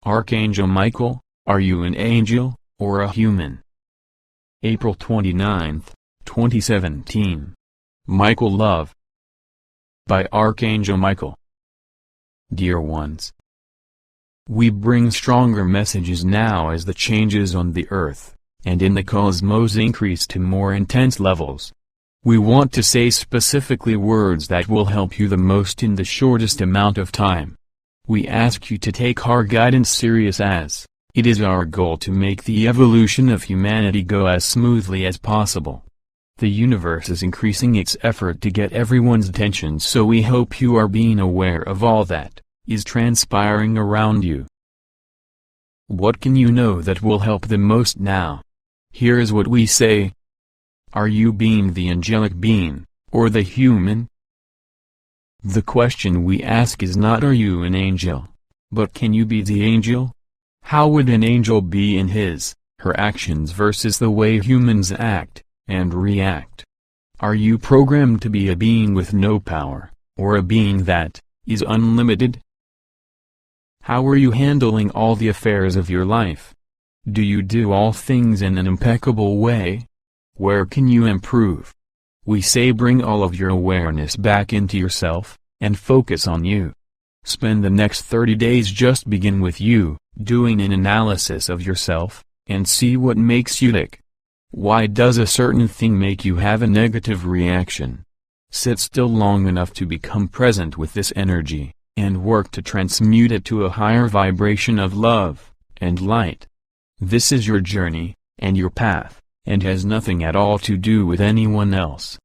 Archangel Michael, are you an angel, or a human? April 29, 2017. Michael Love. By Archangel Michael. Dear ones, we bring stronger messages now as the changes on the earth, and in the cosmos increase to more intense levels. We want to say specifically words that will help you the most in the shortest amount of time. We ask you to take our guidance serious, as it is our goal to make the evolution of humanity go as smoothly as possible. The universe is increasing its effort to get everyone's attention, so we hope you are being aware of all that is transpiring around you. What can you know that will help the most now? Here is what we say. Are you being the angelic being, or the human? The question we ask is not are you an angel, but can you be the angel? How would an angel be in her actions versus the way humans act and react? Are you programmed to be a being with no power, or a being that is unlimited? How are you handling all the affairs of your life? Do you do all things in an impeccable way? Where can you improve? We say bring all of your awareness back into yourself, and focus on you. Spend the next 30 days just begin with you, doing an analysis of yourself, and see what makes you tick. Why does a certain thing make you have a negative reaction? Sit still long enough to become present with this energy, and work to transmute it to a higher vibration of love and light. This is your journey, and your path, and has nothing at all to do with anyone else.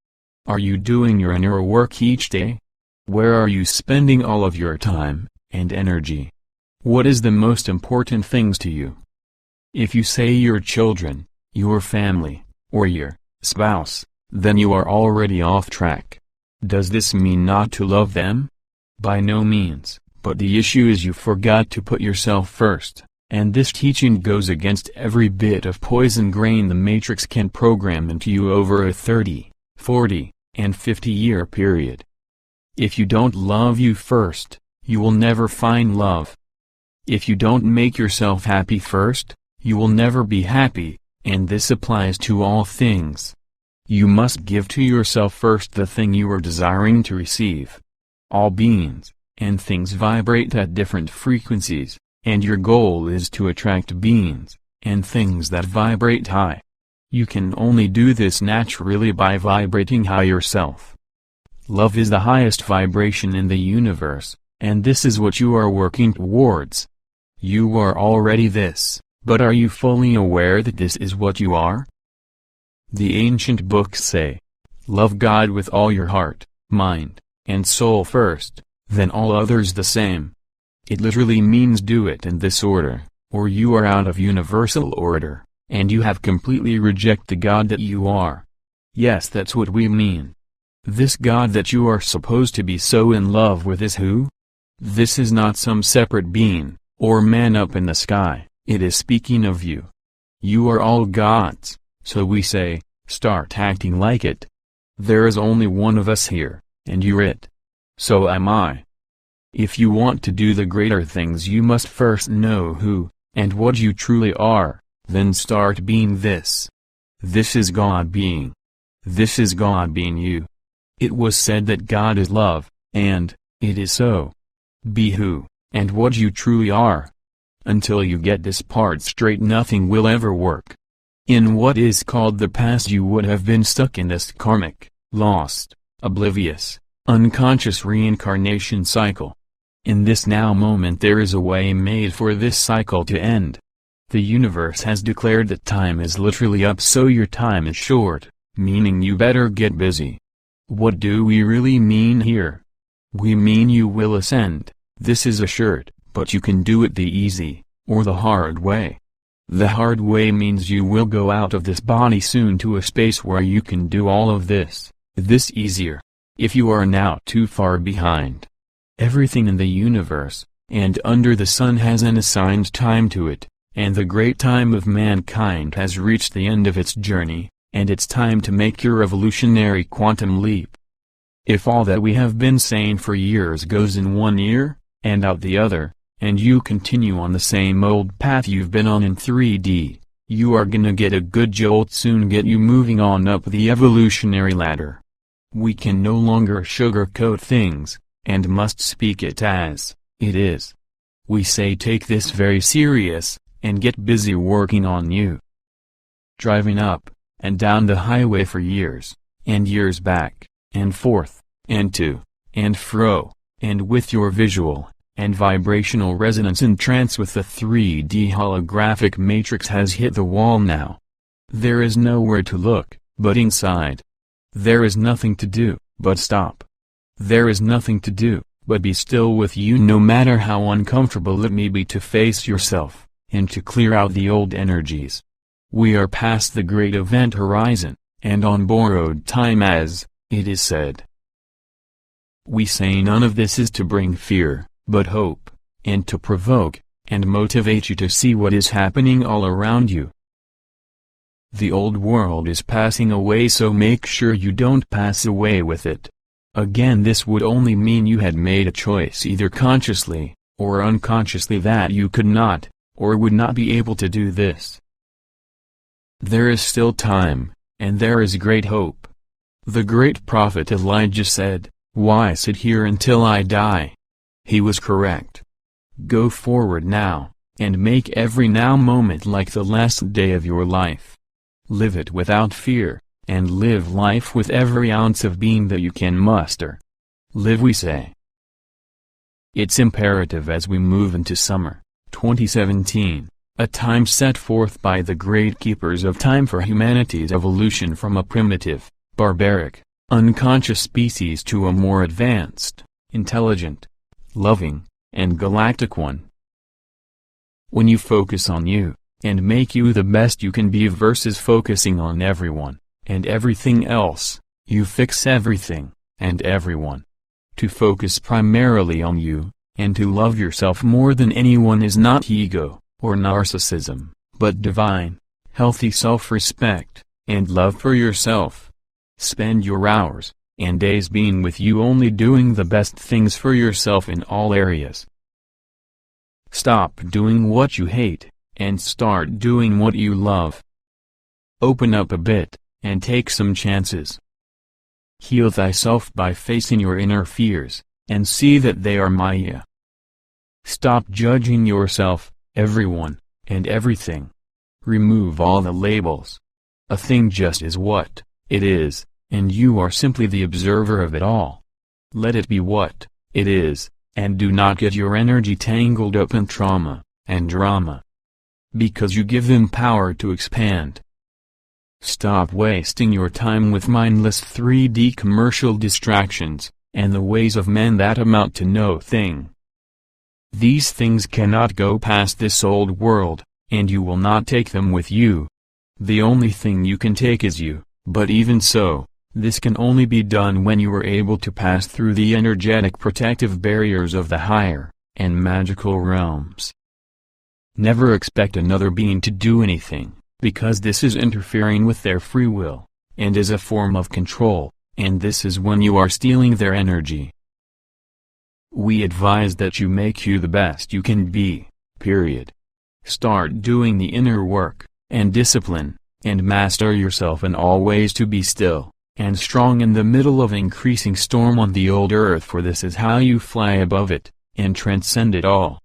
Are you doing your inner work each day? Where are you spending all of your time and energy? What is the most important things to you? If you say your children, your family, or your spouse, then you are already off track. Does this mean not to love them? By no means, but the issue is you forgot to put yourself first, and this teaching goes against every bit of poison grain the Matrix can program into you over a 30, 40, and 50-year period. If you don't love you first, you will never find love. If you don't make yourself happy first, you will never be happy, and this applies to all things. You must give to yourself first the thing you are desiring to receive. All beings and things vibrate at different frequencies, and your goal is to attract beings and things that vibrate high. You can only do this naturally by vibrating high yourself. Love is the highest vibration in the universe, and this is what you are working towards. You are already this, but are you fully aware that this is what you are? The ancient books say, love God with all your heart, mind, and soul first, then all others the same. It literally means do it in this order, or you are out of universal order, and you have completely rejected the God that you are. Yes, that's what we mean. This God that you are supposed to be so in love with is who? This is not some separate being, or man up in the sky, it is speaking of you. You are all gods, so we say, start acting like it. There is only one of us here, and you're it. So am I. If you want to do the greater things, you must first know who, and what you truly are, then start being this. This is God being. This is God being you. It was said that God is love, and it is so. Be who, and what you truly are. Until you get this part straight, nothing will ever work. In what is called the past, you would have been stuck in this karmic, lost, oblivious, unconscious reincarnation cycle. In this now moment there is a way made for this cycle to end. The universe has declared that time is literally up, so your time is short, meaning you better get busy. What do we really mean here? We mean you will ascend, this is assured, but you can do it the easy, or the hard way. The hard way means you will go out of this body soon to a space where you can do all of this easier. If you are now too far behind. Everything in the universe, and under the sun has an assigned time to it, and the great time of mankind has reached the end of its journey, and it's time to make your revolutionary quantum leap. If all that we have been saying for years goes in one ear, and out the other, and you continue on the same old path you've been on in 3D, you are gonna get a good jolt soon, get you moving on up the evolutionary ladder. We can no longer sugarcoat things, and must speak it as it is. We say take this very serious, and get busy working on you. Driving up and down the highway for years, and years back, and forth, and to, and fro, and with your visual and vibrational resonance in trance with the 3D holographic matrix has hit the wall now. There is nowhere to look but inside. There is nothing to do but stop. There is nothing to do but be still with you, no matter how uncomfortable it may be to face yourself, and to clear out the old energies. We are past the great event horizon, and on borrowed time, as it is said. We say none of this is to bring fear, but hope, and to provoke and motivate you to see what is happening all around you. The old world is passing away, so make sure you don't pass away with it. Again, this would only mean you had made a choice either consciously or unconsciously that you could not or would not be able to do this. There is still time, and there is great hope. The great prophet Elijah said, "Why sit here until I die?" He was correct. Go forward now, and make every now moment like the last day of your life. Live it without fear, and live life with every ounce of being that you can muster. Live, we say. It's imperative as we move into summer 2017, a time set forth by the great keepers of time for humanity's evolution from a primitive, barbaric, unconscious species to a more advanced, intelligent, loving, and galactic one. When you focus on you, and make you the best you can be versus focusing on everyone and everything else, you fix everything and everyone. To focus primarily on you, and to love yourself more than anyone is not ego or narcissism, but divine, healthy self-respect and love for yourself. Spend your hours and days being with you, only doing the best things for yourself in all areas. Stop doing what you hate, and start doing what you love. Open up a bit, and take some chances. Heal thyself by facing your inner fears, and see that they are Maya. Stop judging yourself, everyone, and everything. Remove all the labels. A thing just is what it is, and you are simply the observer of it all. Let it be what it is, and do not get your energy tangled up in trauma and drama, because you give them power to expand. Stop wasting your time with mindless 3D commercial distractions, and the ways of men that amount to no thing. These things cannot go past this old world, and you will not take them with you. The only thing you can take is you, but even so, this can only be done when you are able to pass through the energetic protective barriers of the higher and magical realms. Never expect another being to do anything, because this is interfering with their free will, and is a form of control, and this is when you are stealing their energy. We advise that you make you the best you can be, period. Start doing the inner work, and discipline, and master yourself in all ways to be still and strong in the middle of increasing storm on the old earth, for this is how you fly above it, and transcend it all.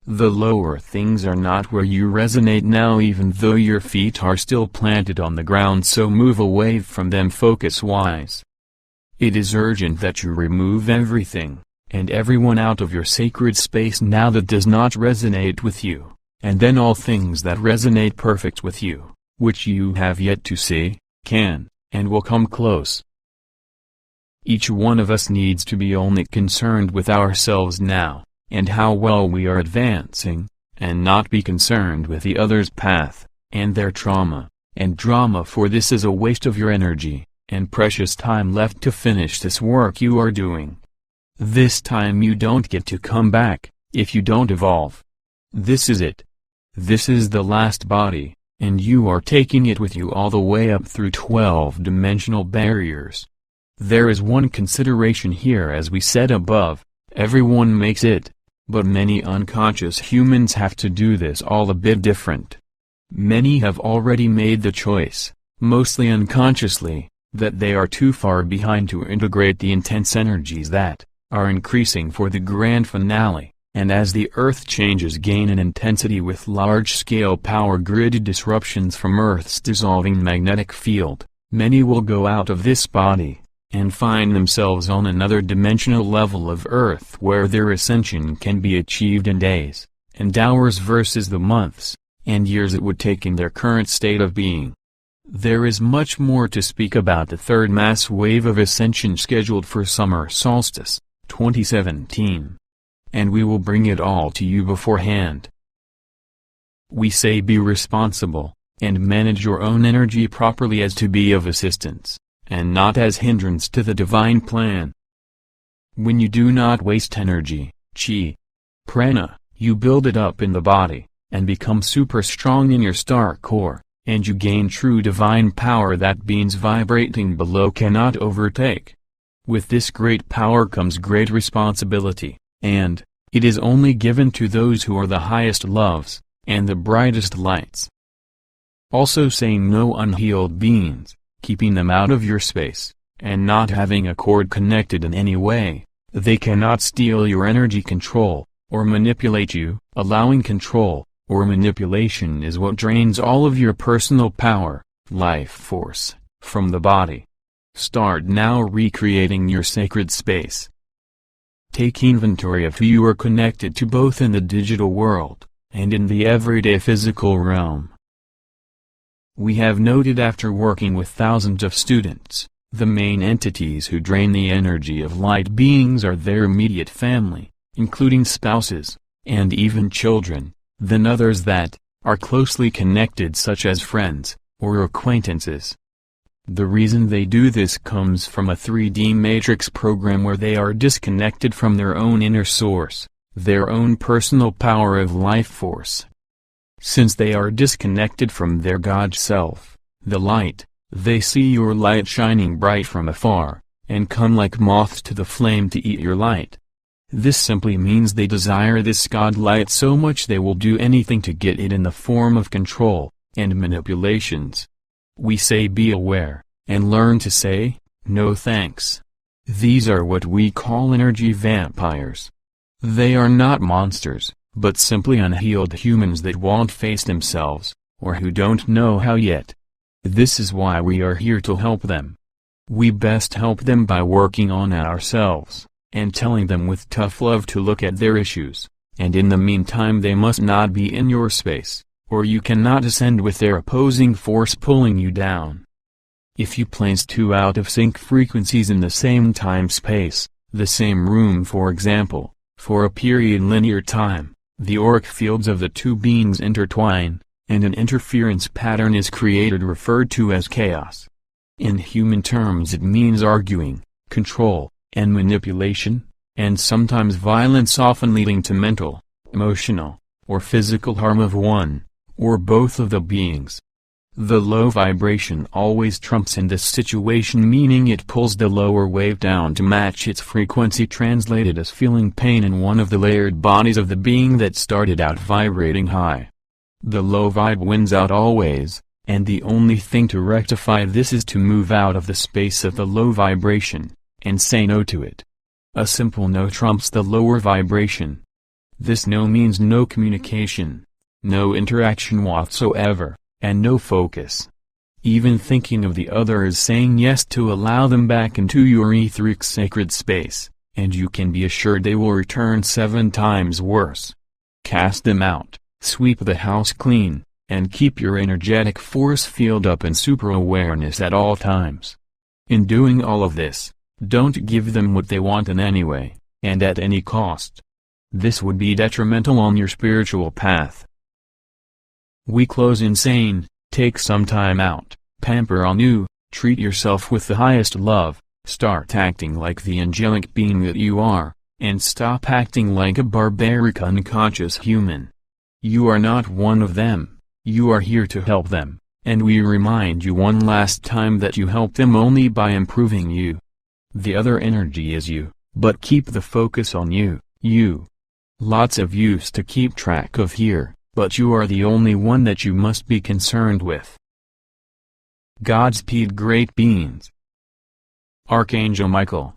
The lower things are not where you resonate now, even though your feet are still planted on the ground, so move away from them focus-wise. It is urgent that you remove everything and everyone out of your sacred space now that does not resonate with you, and then all things that resonate perfect with you, which you have yet to see, can, and will come close. Each one of us needs to be only concerned with ourselves now, and how well we are advancing, and not be concerned with the other's path, and their trauma, and drama, for this is a waste of your energy, and precious time left to finish this work you are doing. This time you don't get to come back, if you don't evolve. This is it. This is the last body, and you are taking it with you all the way up through 12-dimensional barriers. There is one consideration here, as we said above, everyone makes it, but many unconscious humans have to do this all a bit different. Many have already made the choice, mostly unconsciously, that they are too far behind to integrate the intense energies that are increasing for the grand finale, and as the Earth changes gain in intensity with large-scale power grid disruptions from Earth's dissolving magnetic field, many will go out of this body, and find themselves on another dimensional level of Earth where their ascension can be achieved in days, and hours versus the months, and years it would take in their current state of being. There is much more to speak about the third mass wave of ascension scheduled for summer solstice, 2017. And we will bring it all to you beforehand. We say be responsible, and manage your own energy properly as to be of assistance, and not as hindrance to the divine plan. When you do not waste energy, chi, prana, you build it up in the body, and become super strong in your star core, and you gain true divine power that beings vibrating below cannot overtake. With this great power comes great responsibility, and it is only given to those who are the highest loves, and the brightest lights. Also saying no unhealed beings, keeping them out of your space, and not having a cord connected in any way, they cannot steal your energy control, or manipulate you. Allowing control, or manipulation is what drains all of your personal power, life force, from the body. Start now recreating your sacred space. Take inventory of who you are connected to both in the digital world, and in the everyday physical realm. We have noted after working with thousands of students, the main entities who drain the energy of light beings are their immediate family, including spouses, and even children, then others that are closely connected such as friends, or acquaintances. The reason they do this comes from a 3D matrix program where they are disconnected from their own inner source, their own personal power of life force. Since they are disconnected from their God self, the light, they see your light shining bright from afar, and come like moths to the flame to eat your light. This simply means they desire this God light so much they will do anything to get it in the form of control, and manipulations. We say be aware, and learn to say, no thanks. These are what we call energy vampires. They are not monsters, but simply unhealed humans that won't face themselves, or who don't know how yet. This is why we are here to help them. We best help them by working on ourselves, and telling them with tough love to look at their issues, and in the meantime they must not be in your space, or you cannot ascend with their opposing force pulling you down. If you place two out of sync frequencies in the same time-space, the same room for example, for a period linear time, the auric fields of the two beings intertwine, and an interference pattern is created referred to as chaos. In human terms it means arguing, control, and manipulation, and sometimes violence often leading to mental, emotional, or physical harm of one, or both of the beings. The low vibration always trumps in this situation, meaning it pulls the lower wave down to match its frequency, translated as feeling pain in one of the layered bodies of the being that started out vibrating high. The low vibe wins out always, and the only thing to rectify this is to move out of the space of the low vibration, and say no to it. A simple no trumps the lower vibration. This no means no communication, no interaction whatsoever, and no focus. Even thinking of the other is saying yes to allow them back into your etheric sacred space, and you can be assured they will return 7 times worse. Cast them out, sweep the house clean, and keep your energetic force field up in super awareness at all times. In doing all of this, don't give them what they want in any way, and at any cost. This would be detrimental on your spiritual path. We close in saying, take some time out, pamper anew, treat yourself with the highest love, start acting like the angelic being that you are, and stop acting like a barbaric unconscious human. You are not one of them, you are here to help them, and we remind you one last time that you help them only by improving you. The other energy is you, but keep the focus on you, you. Lots of use to keep track of here, but you are the only one that you must be concerned with. Godspeed, great beings. Archangel Michael.